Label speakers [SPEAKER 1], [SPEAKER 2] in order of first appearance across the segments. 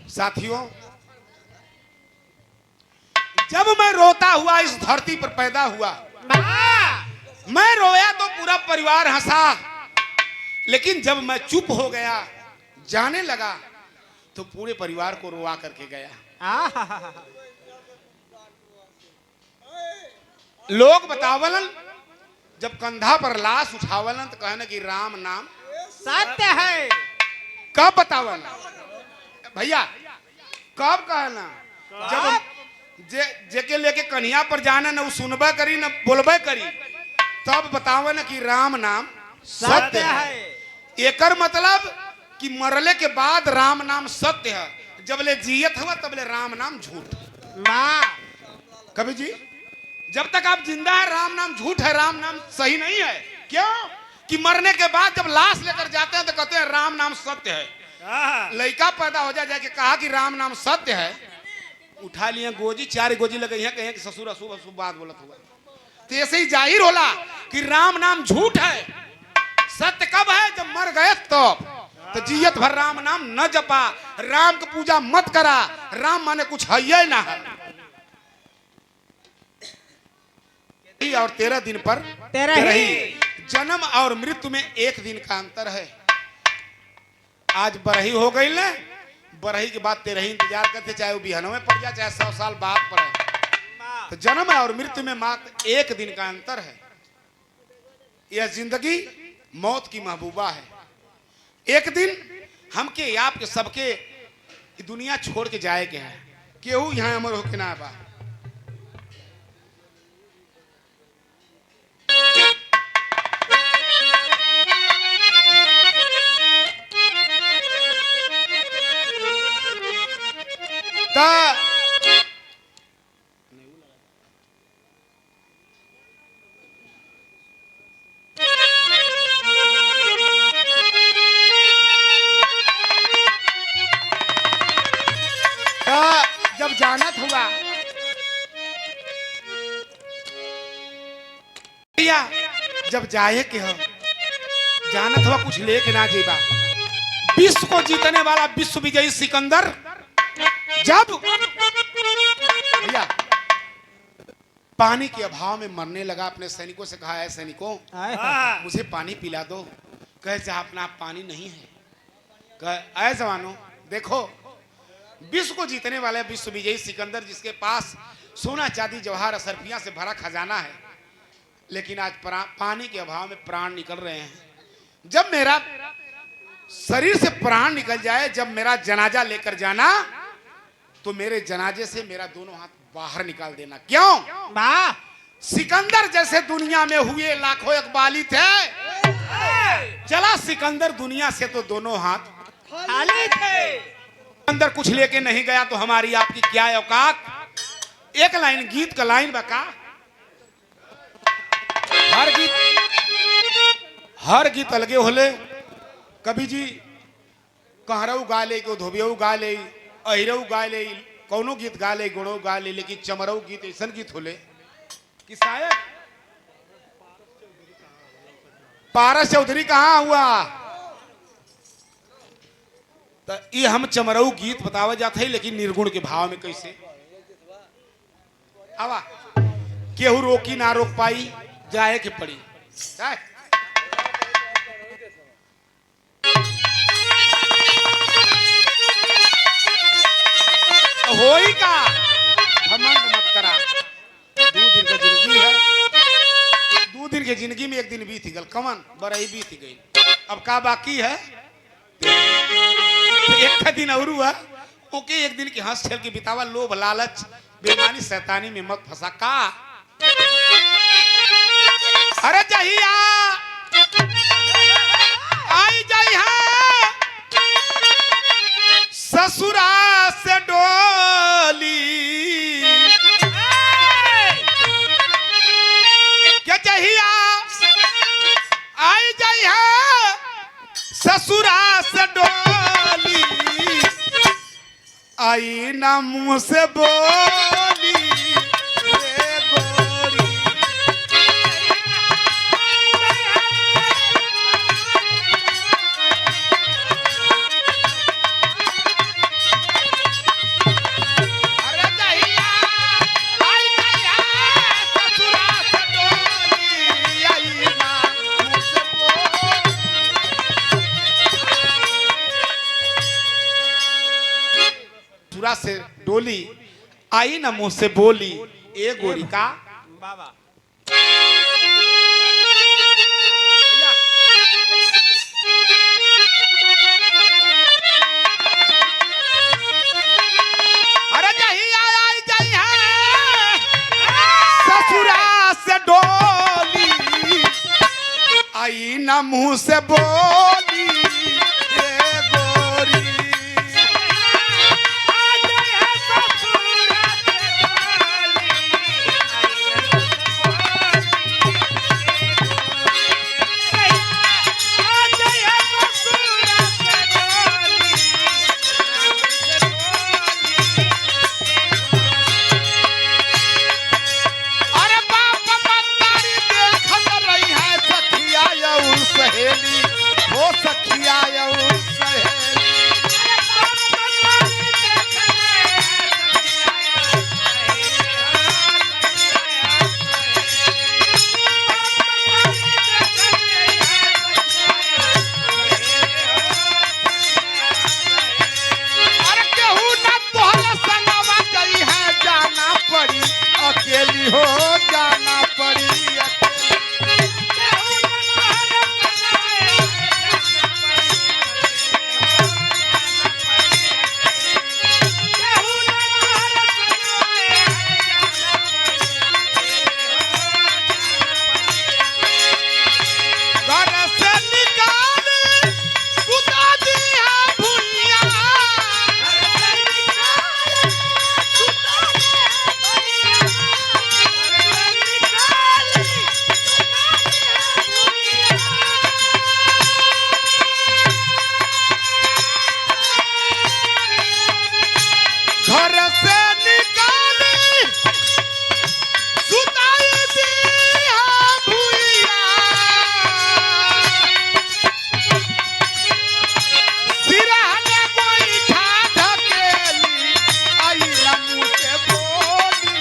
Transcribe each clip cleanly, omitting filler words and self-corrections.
[SPEAKER 1] साथियों, जब मैं रोता हुआ इस धरती पर पैदा हुआ, मैं रोया तो पूरा परिवार हंसा, लेकिन जब मैं चुप हो गया, जाने लगा, तो पूरे परिवार को रोवा करके गया। लोग बतावलन, जब कंधा पर लाश उठावलन तो कहने की राम नाम
[SPEAKER 2] सत्य है।
[SPEAKER 1] कब बतावन भैया, कब कहना? जब जेके लेके कन्हैया पर जाना न सुनबे करी न बोलबे करी, तब बतावन कि राम नाम सत्य है। एकर मतलब कि मरले के बाद राम नाम सत्य है, जब ले जियत हुआ तब ले राम नाम झूठ। कभी जी, जब तक आप जिंदा है राम नाम झूठ है, राम नाम सही नहीं है। क्यों? कि मरने के बाद जब लाश लेकर जाते हैं तो कहते हैं राम नाम सत्य है। लड़का पैदा हो जाए कि कहा कि राम नाम सत्य है, उठा लिए गोजी, 4 गोजी लगे हैं, कहें कि ससुर अशुभ अशुभ बात बोलत हुआ, तो ऐसे ही जाहिर होला कि राम नाम झूठ है। सत्य कब है? जब मर गए तो जियत भर राम नाम न जपा, राम की पूजा मत करा, राम माने कुछ है ना है। और 13 दिन पर तेरही, जन्म और मृत्यु में 1 दिन का अंतर है। आज बरही हो गई ना, बरही के बाद तेरही इंतजार करते, चाहे वो बिहनवे पड़ जाए चाहे 100 साल बाद पड़े। तो जन्म और मृत्यु में मात्र 1 दिन का अंतर है। यह जिंदगी मौत की महबूबा है। एक दिन हमके आपके सबके दुनिया छोड़ के जाए के है, केहू यहाँ अमर होके ना बा। जब जानत हुआ जब जाए के हो, जानत हुआ कुछ लेके ना जेबा। विश्व को जीतने वाला विश्व विजयी सिकंदर जब भैया पानी के अभाव में मरने लगा, अपने सैनिकों से कहा है सैनिकों मुझे पानी पिला दो। कहे चाहे अपना पानी नहीं है। कहे जवानों देखो, विश्व को जीतने वाले विश्व विजयी सिकंदर जिसके पास सोना चांदी जवाहर असरफियां से भरा खजाना है, लेकिन आज पानी के अभाव में प्राण निकल रहे हैं। जब मेरा शरीर से प्राण निकल जाए, जब मेरा जनाजा लेकर जाना, तो मेरे जनाजे से मेरा दोनों हाथ बाहर निकाल देना। क्यों? सिकंदर जैसे दुनिया में हुए लाखों इकबाली थे, चला सिकंदर दुनिया से तो दोनों हाथ खाली थे। अंदर कुछ लेके नहीं गया तो हमारी आपकी क्या औकात। एक लाइन गीत का लाइन बका, हर गीत अलगे होले। कभी जी कहरऊ गा ले, धोबियऊ गा ले, अहिरऊ गा ले, कौनो गीत गा ले, गुणऊ गा ले, लेकिन चमरऊ गीत ऐसा गीत होले कि शायद पारस चौधरी कहाँ हुआ। तो ये हम चमरऊ गीत बतावा जाते हैं, लेकिन निर्गुण के भाव में कैसे आवा, केहू रोकी ना रोक पाई, जाए के पड़ी। होई का घमंड मत करा, 2 दिन का जिंदगी है, 2 दिन के जिंदगी में 1 दिन बीत गल, कमन बरही बीत गई, अब का बाकी है। तो 1 दिन और हुआ, ओके 1 दिन की हंस खेल के बितावा, लोभ लालच बेईमानी शैतानी में मत फंसा का। अरे जहिया आई जाई है ससुरा से डोली, क्या जहिया आई जाई है ससुरा से डोली, आई ना मुंह से बोली रे गोरी। मथुरा से डोली, आई न मुंह से बोली, ए गोरी का
[SPEAKER 2] बाबा
[SPEAKER 1] अरे जही आई जही है ससुरा से डोली, आई न मुंह से बोली, ए गोरी सहेली हो सखिया सहेली। अरे केहू ना तोहरा संगवा गई है, जाना पड़ी अकेली हो, जाना पड़ी अकेली। घर से निकाली सुताई दिया भुइया, सिरहने गोईठा ढकेली, आई न मुँह से बोली,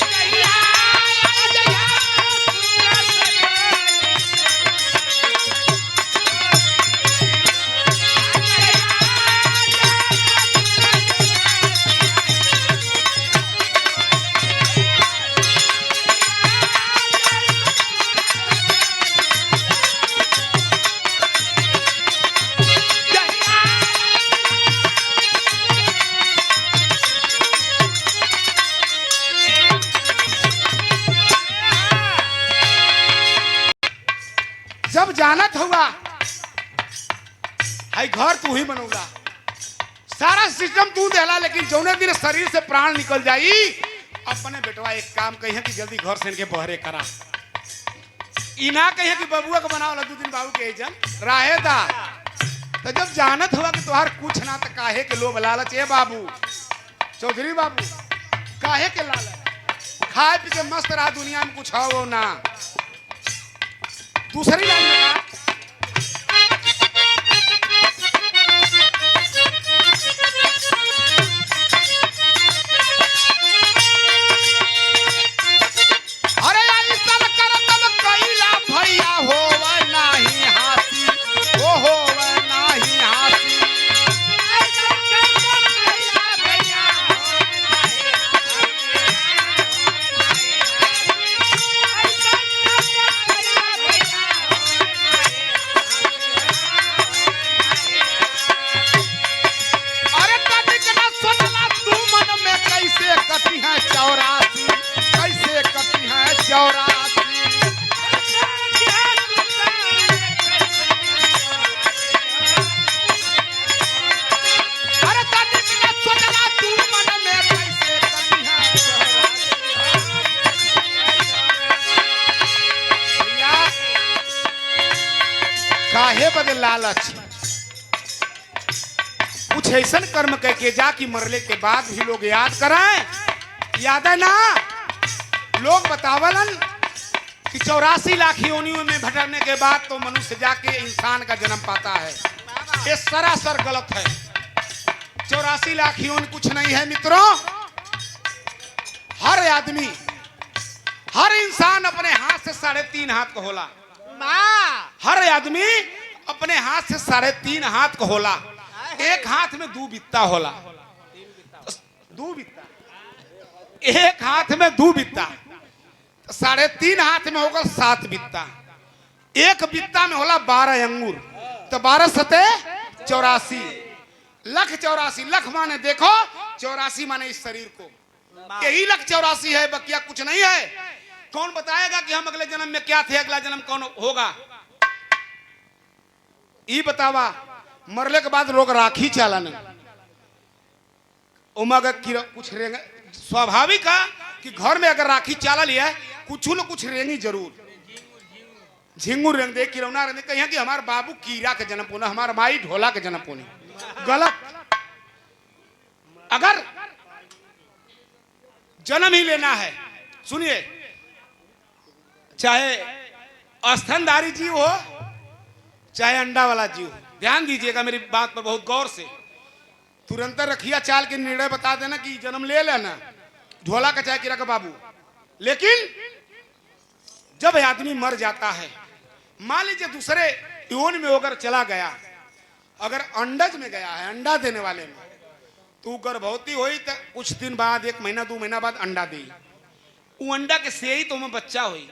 [SPEAKER 1] जहिया जहिया जब जानत हुआ हाई घर तू ही बनौला, सारा सिस्टम तू देला, लेकिन जौने दिन शरीर से प्राण निकल जाई, अपने बेटवा एक काम कहिए कि जल्दी घर से इनके बहरे करा, ई ना कहिए कि बबुआ को बनाओ 2 दिन बाबू के जन राहे दा। तो जब जानत हुआ कि तुहार कुछ ना, तो काहे के लोभ लालच, ए बाबू चौधरी बाबू काहे के लालच, खाए पी के मस्त रहा, दुनिया में कुछ हो ना। दूसरी लाइन में कहा, अरे ऐसा करतब कइला भैया होवा नाही हासी, ओ होवा नाही हासी। अरे तनिक ना सोचला तू मन में, कैसे कटी है 84, कैसे कटी है 84। अरे तनिक ना सोचला तू मन में, कैसे कटी है 84। काहे बदे लालच, कुछ ऐसा कर्म करके जा कि मरले के बाद भी लोग याद कराएं, याद है ना। लोग बतावलन कि 84 लाख योनियों में भटकने के बाद तो मनुष्य जाके इंसान का जन्म पाता है, ये सरासर गलत है। 84 लाख योनि कुछ नहीं है मित्रों। हर आदमी, हर इंसान अपने हाथ से 3.5 हाथ को होला, हर आदमी अपने हाथ से 3.5 हाथ को होला। एक हाथ में 2 बित्ता होला, 2 बित्ता, एक हाथ में 2 बित्ता, 3.5 हाथ में होगा 7 बित्ता, एक बित्ता में होला 12 अंगूर, तो 12 सते 84, लख 84, लख माने देखो, 84 माने इस शरीर को, यही लख 84 है, बकिया कुछ नहीं है। कौन बताएगा कि हम अगले जन्म में क्या थे, अगला जन्म कौन होगा? ये बतावा। मरले के बाद लोग राखी चालन, उमग कुछ रेंगे, स्वाभाविक है कि घर में अगर राखी चाला लिया कुछ न कुछ रेंगी जरूर, झिंगुर रेंग दे, किरौना रेंग दे, कहीं कि हमारे बाबू कीरा के जन्म पोना, हमारा माई ढोला के जन्म पोनी। गलत। अगर जन्म ही लेना है, सुनिए, चाहे स्तनधारी जीव हो चाहे अंडा वाला जीव, ध्यान दीजिएगा मेरी बात पर बहुत गौर से। तुरंत रखिया चाल के निर्णय बता देना कि जन्म ले लेना, ढोला का चाहे कीरा का बाबू। लेकिन जब आदमी मर जाता है, मान लीजिए दूसरे योनि में होकर चला गया, अगर अंडज में गया है, अंडा देने वाले में, तो गर्भवती हुई तो कुछ दिन बाद, 1 महीना 2 महीना बाद अंडा दी, वो अंडा के से ही तो में बच्चा हुई,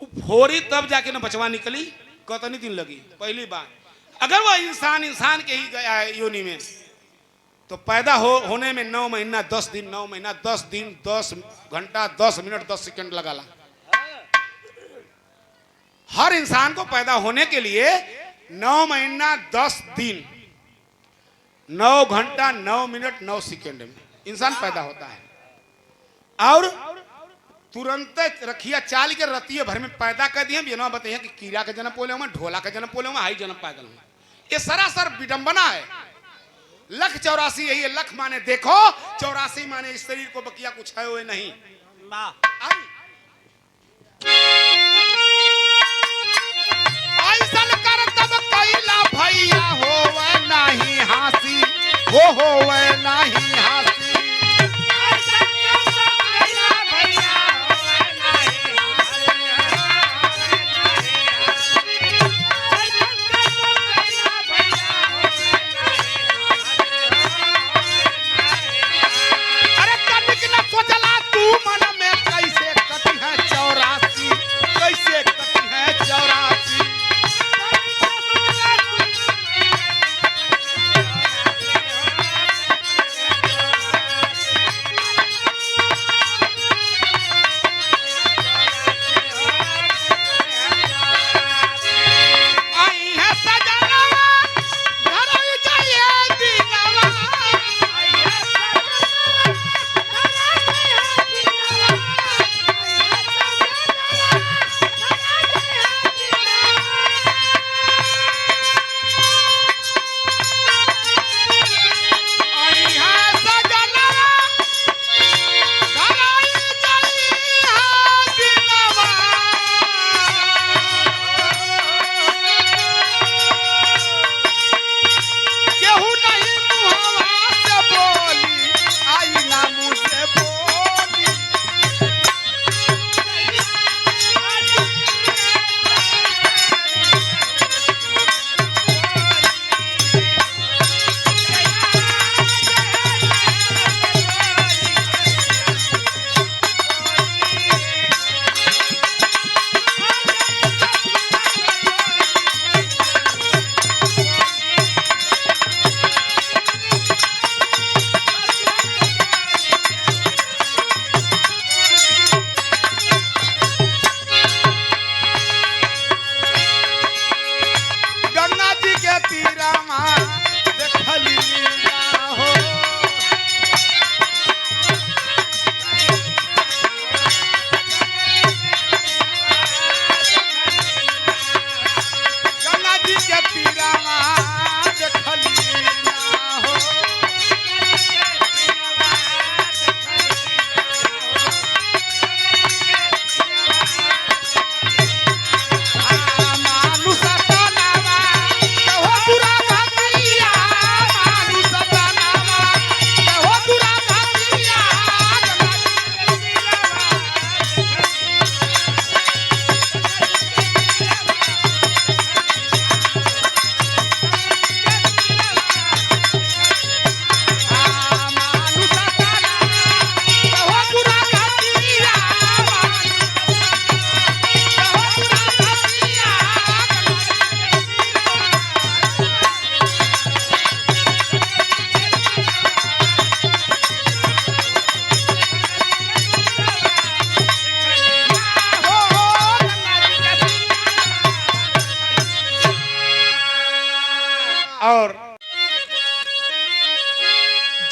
[SPEAKER 1] फोरी तब जाके ना बचवा निकली, कितनी दिन लगी। पहली बात, अगर वह इंसान के ही गया है योनि में, तो पैदा होने में 9 महीना 10 दिन, 9 महीना 10 दिन 10 घंटा 10 मिनट 10 सेकंड लगा ला। हर इंसान को पैदा होने के लिए 9 महीना 10 दिन 9 घंटा 9 मिनट 9 सेकंड में इंसान पैदा होता है, और तुरंत रखिया चाल के रतिये भर में पैदा कर दिए। बिना बताइए कि कीड़ा का जन्म पोले में, ढोला का जन्म पोले में, हाई जन्म पैदा में, ये सरासर विडंबना है। लख 84 यही है, लख माने देखो, 84 माने इस शरीर को, बकिया कुछ है वो नहीं। ऐसा कर तब कैला भैया होवे नहीं हासी, हो होवे नहीं हासी।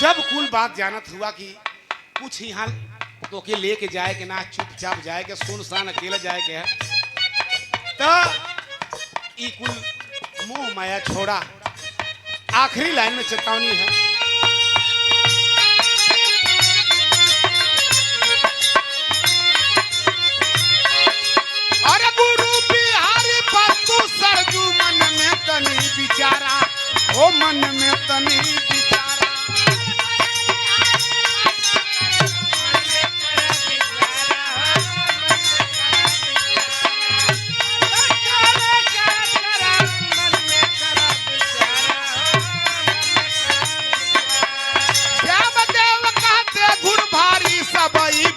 [SPEAKER 1] जब कुल बात जानत हुआ कि कुछ यहाँ तो के लेके जाए के ना, चुपचाप जाए के, सुनसान अकेला जाए के है, तो ई कुल मोह माया छोड़ा। आखिरी लाइन में चेतावनी है, अरे गुरु बिहारी पत्तू सरजू मन में तनी बिचारा, ओ मन में तनी बिचारा।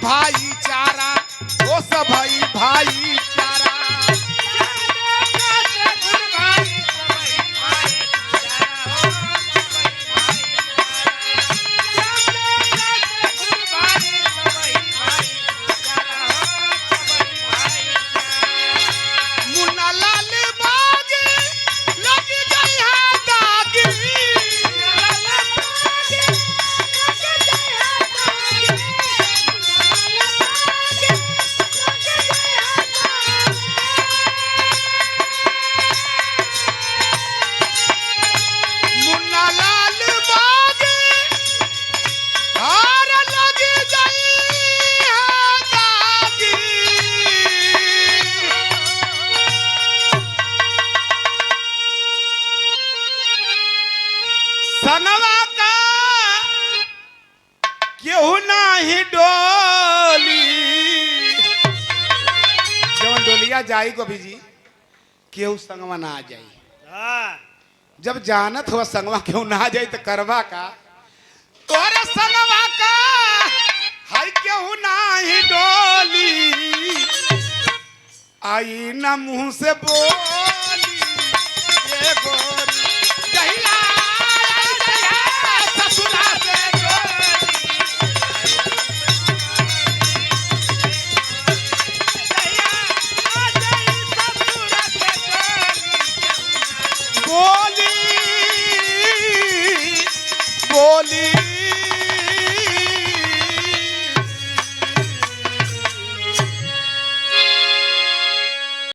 [SPEAKER 1] भाईचारा, ओ सबई भाईचारा। मुन्ना लाल बागी लग गई है दागी, सनवा का केहू नाही डोली। जब डोलिया जाई को भी जी केहू संगवा ना आ जाई। जब जानत हुआ संगवा केहू ना आ जाई तो करवा का, तोरे संगवा का हाय केहू नाही डोली। आई ना मुंह से बोली, ये